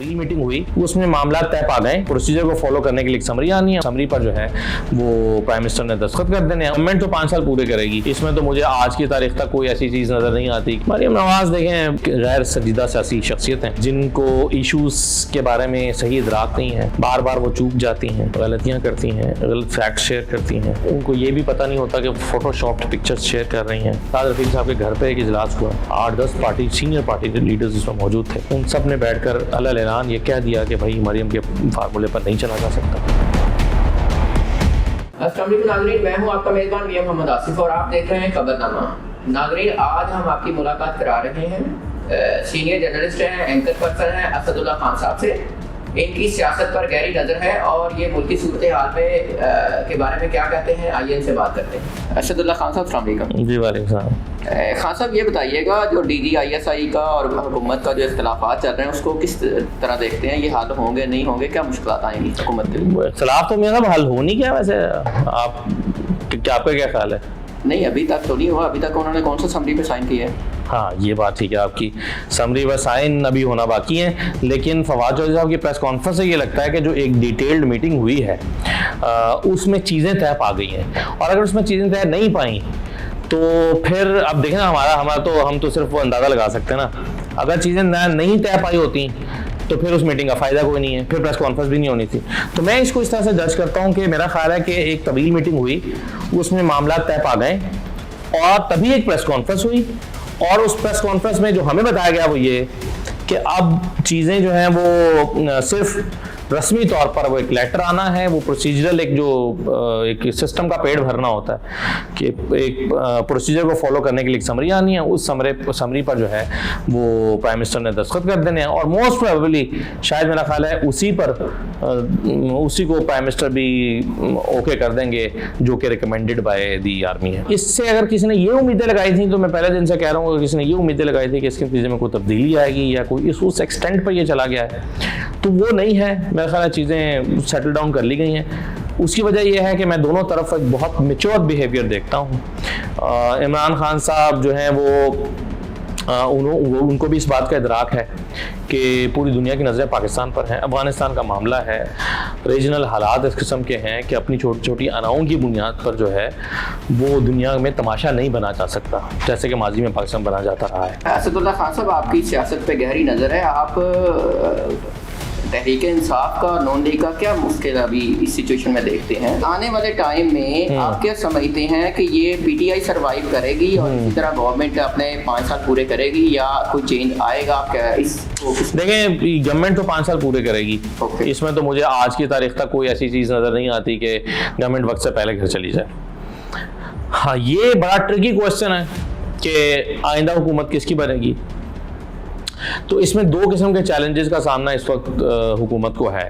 तवील मीटिंग हुई, उसमें मामला तय पा गए, प्रोसीजर को फॉलो करने के लिए समरी आनी है, समरी पर जो है वो प्राइम मिनिस्टर ने दस्तखत कर देने हैं। गवर्नमेंट तो 5 साल पूरे करेगी, इसमें तो मुझे आज की तारीख तक कोई ऐसी चीज नजर नहीं आती। मरियम नवाज देखें गैर संजीदा सियासी शख्सियत हैं जिनको इशूज के बारे में सही इदराक नहीं है, बार बार वो चूक जाती हैं, गलतियां करती हैं, गलत फैक्ट शेयर करती हैं, उनको ये भी पता नहीं होता कि फोटोशॉप्ड पिक्चर्स शेयर कर रही हैं। साद रफीक साहब के घर पे एक इजलास हुआ, 8-10 पार्टी सीनियर पार्टी के लीडर्स इसमें मौजूद थे, उन सब ने बैठकर अलग ऐलान ये कह दिया कि भाई मरियम के फार्मूले पर नहीं चला जा सकता। अस्सलाम वालेकुम नाज़रीन, मैं हूं आपका मेज़बान मियां मोहम्मद आसिफ और आप देख रहे हैं खबरनामा। नाज़रीन, आज हम आपकी मुलाकात करा रहे हैं सीनियर जर्नलिस्ट हैं, एंकर पर्सन हैं असदुल्ला खान साहब से। इनकी सियासत पर गहरी नज़र है और ये मुल्की सूरत हाल में के बारे में क्या कहते हैं, आइए इनसे बात करते हैं। असदुल्ला खान साहब, अस्सलाम वालेकुम। जी वालेकुम सलाम। खान साहब, ये बताइएगा जो DGISI का और हुकूमत का जो इख्तिलाफात चल रहे हैं उसको किस तरह देखते हैं? ये हल होंगे नहीं होंगे, क्या मुश्किलात आएंगी हुकूमत के लिए? इख्तिलाफ तो मेरा हल हो नहीं गया वैसे, आप आपका क्या ख्याल है? नहीं, अभी तक तो नहीं हुआ। अभी तक उन्होंने कौन सा समरी पे साइन किया है? हाँ, ये बात ठीक है आपकी, समरी व साइन अभी होना बाकी है, लेकिन फवाद चौधरी साहब की प्रेस कॉन्फ्रेंस से ये लगता है कि जो एक डिटेल्ड मीटिंग हुई है उसमें चीज़ें तय पा गई हैं, और अगर उसमें चीज़ें तय नहीं पाई तो फिर अब देखें ना, हम तो सिर्फ वो अंदाज़ा लगा सकते हैं ना। अगर चीज़ें नहीं तय पाई होती तो फिर उस मीटिंग का फ़ायदा कोई नहीं है, फिर प्रेस कॉन्फ्रेंस भी नहीं होनी थी। तो मैं इसको इस तरह से जज करता हूँ कि मेरा ख्याल है कि एक तवील मीटिंग हुई, उसमें मामला तय पा गए और तभी एक प्रेस कॉन्फ्रेंस हुई, और उस प्रेस कॉन्फ्रेंस में जो हमें बताया गया वो ये कि अब चीज़ें जो हैं वो सिर्फ रस्मी तौर पर वो एक लेटर आना है, वो प्रोसीजरल एक सिस्टम का पेड़ भरना होता है कि एक प्रोसीजर को फॉलो करने के लिए समरी आनी है, उस समरी पर जो है वो प्राइम मिनिस्टर ने दस्तखत कर देने हैं, और मोस्ट प्रोबेबली शायद मेरा ख्याल है उसी को प्राइम मिनिस्टर भी ओके कर देंगे जो कि रिकमेंडेड बाय दी आर्मी है। इससे अगर किसी ने ये उम्मीदें लगाई थी, तो मैं पहले दिन से कह रहा हूँ, किसी ने ये उम्मीदें लगाई थी कि इसके नतीजे में कोई तब्दीली आएगी या कोई उस एक्सटेंट पर ये चला गया है, तो वो नहीं है। मेरा ख्याल है चीज़ें सेटल डाउन कर ली गई हैं। उसकी वजह यह है कि मैं दोनों तरफ एक बहुत मैच्योर बिहेवियर देखता हूँ। इमरान खान साहब जो हैं वो उनको भी इस बात का इदराक है कि पूरी दुनिया की नज़रें पाकिस्तान पर हैं, अफगानिस्तान का मामला है, रीजनल हालात इस किस्म के हैं कि अपनी छोटी छोटी अनाओं की बुनियाद पर जो है वो दुनिया में तमाशा नहीं बना जा सकता जैसे कि माजी में पाकिस्तान बना जाता रहा है। असदुल्ला खान साहब, आपकी सियासत पे गहरी नज़र है, आप तहरीक इंसाफ का नॉन लीग का क्या मुश्किल अभी इस सिचुएशन में देखते हैं? आने वाले टाइम में आप क्या समझते हैं कि ये PTI सर्वाइव करेगी और इसी तरह गवर्नमेंट अपने 5 साल पूरे करेगी या कोई चेंज आएगा? आप क्या देखें, गवर्नमेंट तो 5 साल पूरे करेगी, इसमें तो मुझे आज की तारीख तक कोई ऐसी चीज़ नज़र नहीं आती कि गवर्नमेंट वक्त से पहले घर चली जाए। हाँ, ये बड़ा ट्रिकी क्वेश्चन है कि आइंदा हुकूमत किसकी बनेगी। तो इसमें 2 किस्म के चैलेंजेस का सामना इस वक्त हुकूमत को है,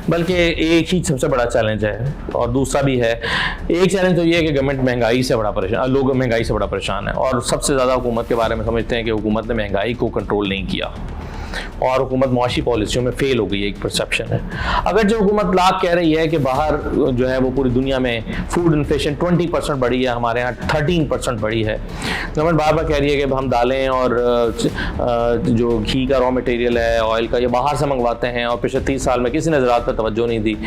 बल्कि एक ही सबसे बड़ा चैलेंज है और दूसरा भी है। एक चैलेंज तो ये है कि गवर्नमेंट महंगाई से बड़ा परेशान, लोग महंगाई से बड़ा परेशान है, और सबसे ज़्यादा हुकूमत के बारे में समझते हैं कि हुकूमत ने महंगाई को कंट्रोल नहीं किया और हुकूमत मुआशी पॉलिसियों में फेल हो गई है, एक परसेप्शन है। अगर जो हुकूमत लाख कह रही है कि बाहर जो है वो पूरी दुनिया में फूड इन्फ्लेशन 20% बढ़ी है, हमारे यहाँ 13% बढ़ी है। गवर्नमेंट बार बार कह रही है कि हम दालें और जो घी का रॉ मटेरियल है, ऑयल का, ये बाहर से मंगवाते हैं, और पिछले 30 साल में किसी ने ज़राअत पर तवज्जो नहीं दी,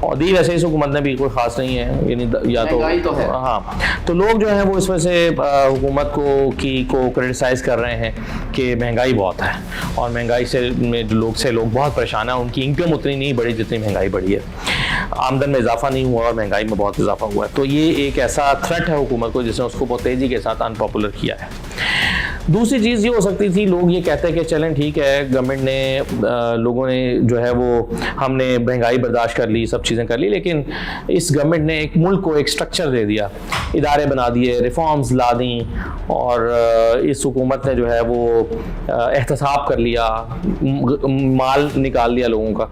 और दी वैसे इस हुकूमत ने भी कोई ख़ास नहीं है, यानी या तो है। हाँ, तो लोग जो हैं वो इस वजह से हुकूमत को क्रिटिसाइज़ कर रहे हैं कि महंगाई बहुत है, और महंगाई से लोग बहुत परेशान हैं, उनकी इनकम उतनी नहीं बढ़ी जितनी महंगाई बढ़ी है, आमदन में इजाफा नहीं हुआ और महंगाई में बहुत इजाफा हुआ है। तो ये एक ऐसा थ्रेट है हुकूमत को जिसने उसको बहुत तेज़ी के साथ अनपॉपुलर किया है। दूसरी चीज़ ये हो सकती थी, लोग ये कहते हैं कि चलें ठीक है, गवर्नमेंट ने लोगों ने जो है वो हमने महंगाई बर्दाश्त कर ली, सब चीज़ें कर ली, लेकिन इस गवर्नमेंट ने एक मुल्क को एक स्ट्रक्चर दे दिया, इदारे बना दिए, रिफॉर्म्स ला दी, और इस हुकूमत ने जो है वो एहतसाब कर लिया, माल निकाल लिया लोगों का।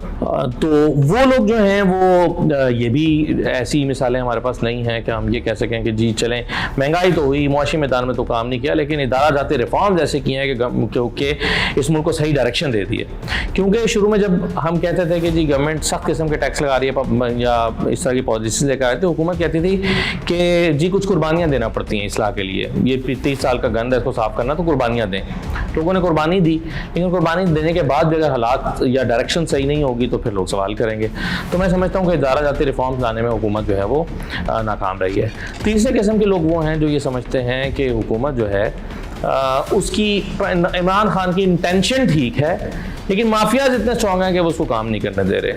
तो वो लोग जो हैं वो ये भी ऐसी मिसालें हमारे पास नहीं हैं कि हम ये कह सकें कि जी चलें महंगाई तो हुई, मुआशी मैदान में तो काम नहीं किया, लेकिन इदारा जाते रिफॉर्म ऐसे किए हैं क्योंकि इस मुल्क को सही डायरेक्शन दे दी है। क्योंकि शुरू में जब हम कहते थे कि जी गवर्नमेंट सख्त किस्म के टैक्स लगा रही है या इस तरह की पॉलिसीज लेकर आए थे, हुकूमत कहती थी कि जी कुछ कुर्बानियाँ देना पड़ती हैं इसलाह के लिए, ये 30 साल का गंद है इसको साफ करना तो कुर्बानियाँ दें। लोगों ने कुर्बानी दी, लेकिन कुर्बानी देने के बाद भी अगर हालात या डायरेक्शन सही नहीं होगी तो फिर लोग सवाल करेंगे। तो मैं समझता हूँ कि इदारा जाती रिफॉर्म्स लाने में हुकूमत जो है वो नाकाम रही है। तीसरे किस्म के लोग वो हैं जो ये समझते हैं कि हुकूमत जो है उसकी इमरान खान की इंटेंशन ठीक है लेकिन माफियाज इतने स्ट्रॉन्ग हैं कि वो उसको काम नहीं करने दे रहे।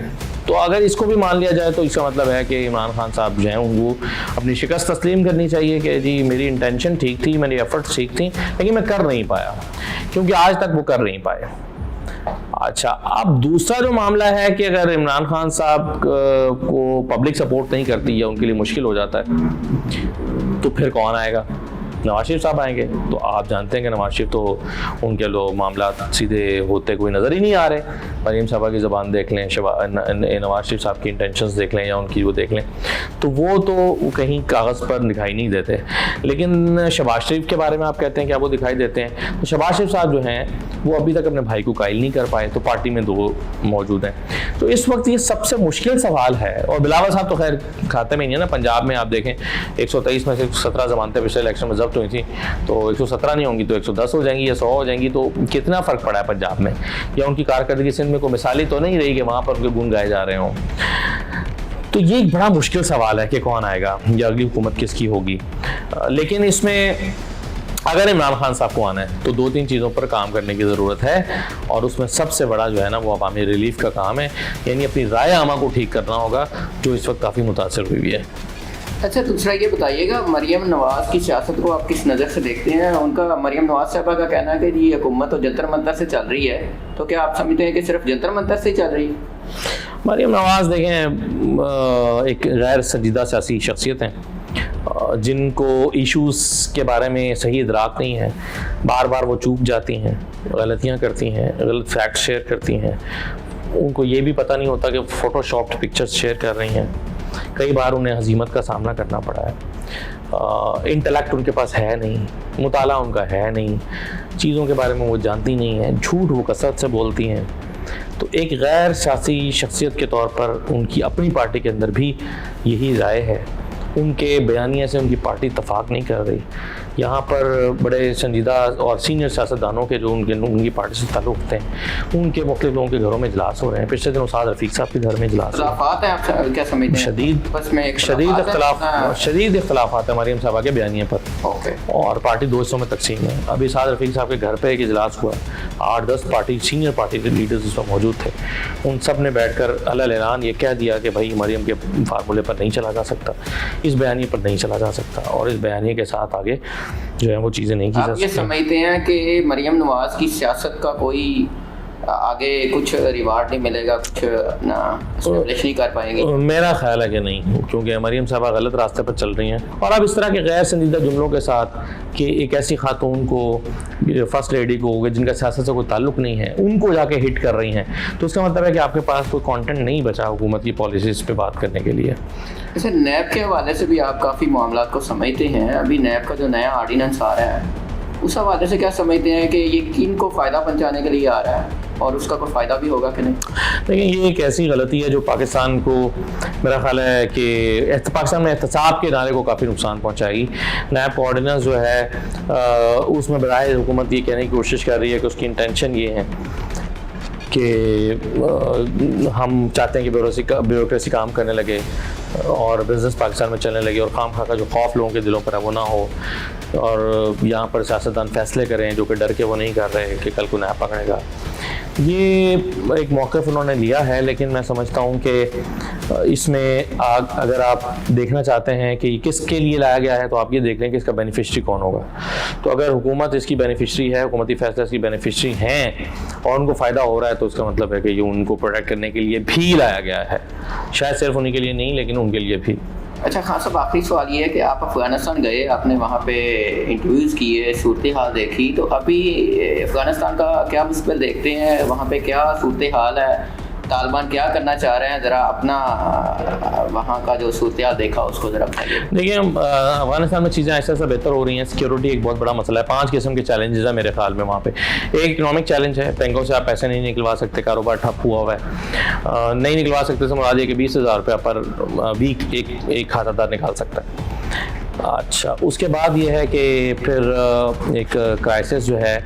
तो अगर इसको भी मान लिया जाए तो इसका मतलब है कि इमरान खान साहब जो हैं उनको अपनी शिकस्त तस्लीम करनी चाहिए कि जी मेरी इंटेंशन ठीक थी, मेरी एफर्ट्स ठीक थी, लेकिन मैं कर नहीं पाया, क्योंकि आज तक वो कर नहीं पाए। अच्छा, अब दूसरा जो मामला है कि अगर इमरान खान साहब को पब्लिक सपोर्ट नहीं करती या उनके लिए मुश्किल हो जाता है तो फिर कौन आएगा? नवाज शरीफ साहब आएंगे। तो आप जानते हैं कि नवाज शरीफ तो उनके लोग मामला सीधे होते कोई नज़र ही नहीं आ रहे। मरीम साहबा की ज़बान देख लें, नवाज शरीफ साहब की इंटेंशंस देख लें या उनकी वो देख लें, तो वो तो कहीं कागज़ पर दिखाई नहीं देते। लेकिन शहबाज शरीफ के बारे में आप कहते हैं क्या वो दिखाई देते हैं? तो शहबाज शरीफ साहब जो हैं वो अभी तक अपने भाई को कायल नहीं कर पाए, तो पार्टी में 2 मौजूद हैं। तो इस वक्त ये सबसे मुश्किल सवाल है। और बिलावल साहब तो खैर खाते में नहीं है ना। पंजाब में आप देखें 123 में से 17 जमानतें पिछले इलेक्शन में जब्त हुई थी, तो 117 नहीं होंगी तो 110 हो जाएंगी या 100 हो जाएंगी। तो कितना फ़र्क पड़ा है पंजाब में? या उनकी कारकर्दगी सिंध में कोई मिसाली तो नहीं रही कि वहाँ पर उनके गुण गाए जा रहे हों। तो ये एक बड़ा मुश्किल सवाल है कि कौन आएगा या अगली हुकूमत किसकी होगी। लेकिन इसमें अगर इमरान खान साहब को आना है तो 2-3 चीज़ों पर काम करने की ज़रूरत है, और उसमें सबसे बड़ा जो है ना वो अवामी रिलीफ का काम है, यानी अपनी राय आमा को ठीक करना होगा जो इस वक्त काफ़ी मुतासर हुई है। अच्छा, दूसरा ये बताइएगा, मरीम नवाज़ की सियासत को आप किस नज़र से देखते हैं? उनका मरीम नवाज़ साहबा का कहना है कि जी हुकूमत तो जंतर मंतर से चल रही है, तो क्या आप समझते हैं कि सिर्फ जंतर मंतर से ही चल रही है? मरीम नवाज़ देखें एक गैर संजीदा सियासी शख्सियत हैं जिनको इश्यूज़ के बारे में सही इदराक नहीं है। बार बार वो चूक जाती हैं, गलतियाँ करती हैं, गलत फैक्ट शेयर करती हैं। उनको ये भी पता नहीं होता कि फ़ोटोशॉप्ड पिक्चर्स शेयर कर रही हैं। कई बार उन्हें हजीमत का सामना करना पड़ा है। इंटेलेक्ट उनके पास है नहीं, मुताला उनका है नहीं, चीज़ों के बारे में वो जानती नहीं है, झूठ वो कसरत से बोलती हैं। तो एक गैर सियासी शख्सियत के तौर पर उनकी अपनी पार्टी के अंदर भी यही राय है। उनके बयानिया से उनकी पार्टी इत्तफाक नहीं कर रही। यहाँ पर बड़े संजीदा और सीनियर सियासतदानों के जो उनकी पार्टी से ताल्लुक़ थे, उनके मुख्तलिफ लोगों के घरों में इजलास हो रहे हैं। पिछले दिन उस्ताद रफ़ीक साहब के घर में इजलास शदीद इख्तलाफात है मरीम साहबा के बयानिए पर, और पार्टी 2 हिस्सों में तकसीम है। अभी उस्ताद रफ़ीक साहब के घर पर एक इजलास हुआ, 8-10 पार्टी सीनियर पार्टी के लीडर्स उसमें मौजूद थे। उन सब ने बैठ कर अलग ऐलान ये कह दिया कि भाई मरीम के फार्मूले पर नहीं चला जा सकता, इस बयानी पर नहीं चला जा सकता, और इस बयानी के साथ आगे जो है वो चीज़ें नहीं की जा सकती। आप ये समझते हैं कि मरीम नवाज़ की सियासत का कोई आगे कुछ रिवार्ड नहीं मिलेगा, कुछ अपना एस्टैब्लिश नहीं कर पाएंगे? मेरा ख्याल है कि नहीं, क्योंकि मरीम साहबा गलत रास्ते पर चल रही हैं। और अब इस तरह के गैर संजीदा जुमलों के साथ कि एक ऐसी खातून को, फर्स्ट लेडी को, जिनका सियासत से कोई ताल्लुक नहीं है, उनको जाके हिट कर रही हैं, तो उसका मतलब है कि आपके पास कोई कंटेंट नहीं बचा हुकूमत की पॉलिसीज़ पे बात करने के लिए। जैसे नैब के हवाले से भी आप काफ़ी मामला को समझते हैं। अभी नैब का जो नया ऑर्डिनेंस आ रहा है उस हवाले से क्या समझते हैं कि ये किन को फ़ायदा पहुंचाने के लिए आ रहा है और उसका कोई फ़ायदा भी होगा कि नहीं? लेकिन ये एक ऐसी गलती है जो पाकिस्तान को, मेरा ख्याल है कि पाकिस्तान में एहतसाब के इदारे को काफ़ी नुकसान पहुंचाएगी। नैब ऑर्डिनेंस जो है उसमें बराए हुकूमत ये कहने की कोशिश कर रही है कि उसकी इंटेंशन ये है कि हम चाहते हैं कि ब्यूरोक्रेसी काम करने लगे और बिज़नेस पाकिस्तान में चलने लगे, और खाम खा का जो खौफ लोगों के दिलों पर है वो ना हो, और यहाँ पर सियासतदान फैसले करें जो कि डर के वो नहीं कर रहे कि कल को नया पकड़ेगा। ये एक मौक़िफ़ उन्होंने लिया है, लेकिन मैं समझता हूँ कि इसमें अगर आप देखना चाहते हैं कि किसके लिए लाया गया है तो आप ये देख लें कि इसका बेनिफिशरी कौन होगा। तो अगर हुकूमत इसकी बेनिफिशरी है, हुकूमती फैसला इसकी बेनिफिशरी हैं और उनको फ़ायदा हो रहा है, तो इसका मतलब है कि ये उनको प्रोटेक्ट करने के लिए भी लाया गया है, शायद सिर्फ उन्हीं के लिए नहीं लेकिन उनके लिए भी। अच्छा खान साहब, आखिरी सवाल ये है कि आप अफ़गानिस्तान गए, आपने वहाँ पे इंटरव्यूज़ किए, सूरत हाल देखी, तो अभी अफ़गानिस्तान का क्या मुस्तक़बिल देखते हैं? वहाँ पे क्या सूरत हाल है तालिबान क्या करना चाह रहे हैं, ज़रा अपना वहाँ का जो सूरत देखा उसको ज़रा बताइए। देखिए अफगानिस्तान में चीज़ें ऐसा बेहतर हो रही हैं। सिक्योरिटी एक बहुत बड़ा मसला है। 5 किस्म के चैलेंजेस है मेरे ख्याल में वहाँ पे। एक इकोनॉमिक चैलेंज है, बैंकों से आप पैसे नहीं निकलवा सकते, कारोबार ठप हुआ हुआ है। नहीं निकलवा सकते तो मुराद ये कि 20,000 रुपये पर वीक एक खातादार निकाल सकता है। अच्छा, उसके बाद ये है कि फिर एक क्राइसिस जो है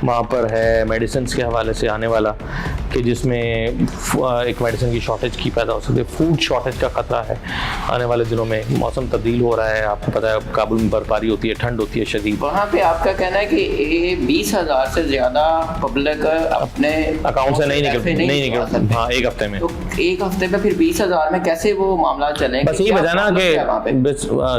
वहाँ पर है मेडिसिन के हवाले से आने वाला, कि जिसमें एक मेडिसिन की शॉर्टेज की पैदा हो सकती है। फूड शॉर्टेज का ख़तरा है आने वाले दिनों में। मौसम तब्दील हो रहा है, आपको पता है काबुल में बर्फबारी होती है, ठंड होती है शदीद। वहाँ पे आपका कहना है कि 20,000 से ज़्यादा पब्लिक अपने अकाउंट से नहीं निकल हाँ, एक हफ्ते में। तो एक हफ्ते में फिर 20,000 में कैसे वो मामला चलेंगे? बस यही वजह ना कि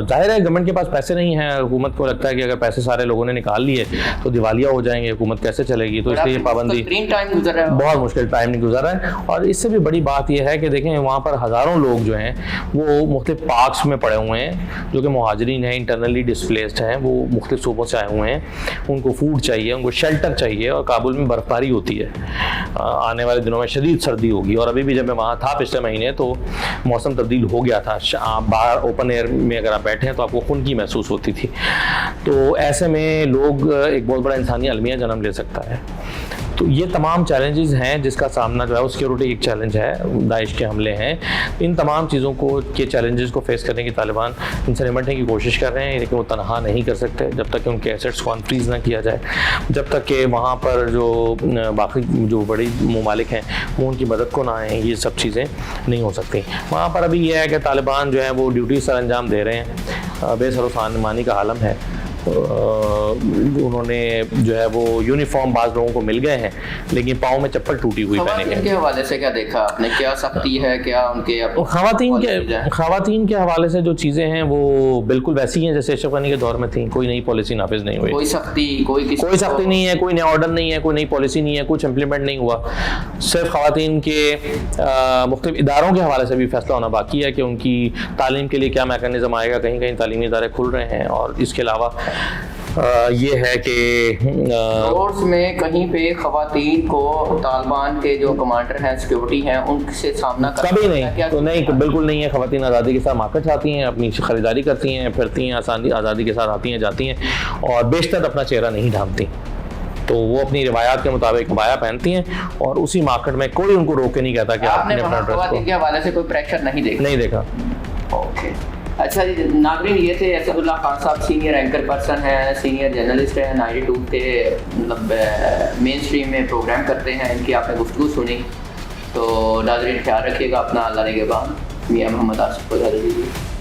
जाहिर है गवर्नमेंट के पास पैसे नहीं है। हुकूमत को लगता है कि अगर पैसे सारे लोगों ने निकाल लिए तो दिवालिया हो जाएंगे, हुकूमत कैसे चलेगी, तो इसलिए पाबंदी। बहुत मुश्किल टाइम नहीं गुजर रहा है। और इससे भी बड़ी बात यह है कि देखें वहाँ पर हज़ारों लोग जो हैं वो मुख्तलिफ पार्क्स में पड़े हुए हैं, जो कि मुहाजिरीन हैं, इंटरनली डिस्प्लेस्ड हैं, वो मुख्तलिफ सूबों से आए हुए हैं। उनको फूड चाहिए, उनको शेल्टर चाहिए। और काबुल में बर्फबारी होती है, आने वाले दिनों में शदीद सर्दी होगी। और अभी भी जब मैं वहाँ था पिछले महीने तो मौसम तब्दील हो गया था। आप बाहर ओपन एयर में अगर आप बैठे हैं तो आपको खून की महसूस होती थी। तो ऐसे में लोग एक बहुत बड़ा इंसानी अलमिया जन्म ले सकता है। तो ये तमाम चैलेंजेस हैं जिसका सामना जो है, सिक्योरिटी एक चैलेंज है, दाइश के हमले हैं। इन तमाम चीज़ों के चैलेंजेस को फेस करने की तालिबान इनसे निपटने की कोशिश कर रहे हैं, लेकिन वो तनहा नहीं कर सकते जब तक कि उनके एसेट्स को अनफ्रीज ना किया जाए, जब तक कि वहाँ पर जो बाकी जो बड़ी ममालिक हैं वो उनकी मदद को ना आएँ। ये सब चीज़ें नहीं हो सकती। वहाँ पर अभी यह है कि तालिबान जो है वो ड्यूटी सर अंजाम दे रहे हैं, बेसरोसानी का आलम है। उन्होंने जो है वो यूनिफॉर्म बाज़ लोगों को मिल गए हैं, लेकिन पाँव में चप्पल टूटी हुई पहने हैं। इनके हवाले से क्या देखा आपने, क्या सख्ती है, क्या उनके ख़वातीन के हवाले से जो चीज़ें हैं वो बिल्कुल वैसी हैं जैसे अशरफ गनी के दौर में थी। कोई नई पॉलिसी नाफिज नहीं हुई, कोई सख्ती नहीं है, कोई नया ऑर्डर नहीं है, कोई नई पॉलिसी नहीं है, कुछ इम्प्लीमेंट नहीं हुआ। सिर्फ ख़वातीन के मुख्तलिफ इदारों के हवाले से भी फैसला होना बाकी है कि उनकी तालीम के लिए क्या मैकेनिज़्म आएगा। कहीं कहीं तालीमी इदारे खुल रहे हैं। और इसके अलावा ये है कि कोर्स में कहीं पे ख़वातीन को तालिबान के जो कमांडर हैं, सिक्योरिटी हैं, उनसे सामना कभी नहीं, तो नहीं, बिल्कुल नहीं है। ख़वातीन आज़ादी के साथ मार्केट आती हैं, अपनी ख़रीदारी करती हैं, फिरती हैं, आज़ादी के साथ आती हैं, जाती हैं, और बेशतर अपना चेहरा नहीं ढांपती। तो वो अपनी रिवायात के मुताबिक बाया पहनती हैं और उसी मार्केट में कोई उनको रोक के नहीं कहता कि आपने अपना ड्रेस के हवाले से कोई प्रेशर नहीं देखा। ओके, अच्छा जी नाज़रीन, ये थे असदुल्लाह खान साहब, सीनियर एंकर पर्सन हैं, सीनियर जर्नलिस्ट हैं, 92 के मतलब मेन स्ट्रीम में प्रोग्राम करते हैं। इनकी आपने गुफ्तगू सुनी। तो नाज़रीन ख्याल रखिएगा अपना, अल्लाह ने के बाद मियां मोहम्मद आसिफ को इजाज़त दीजिए।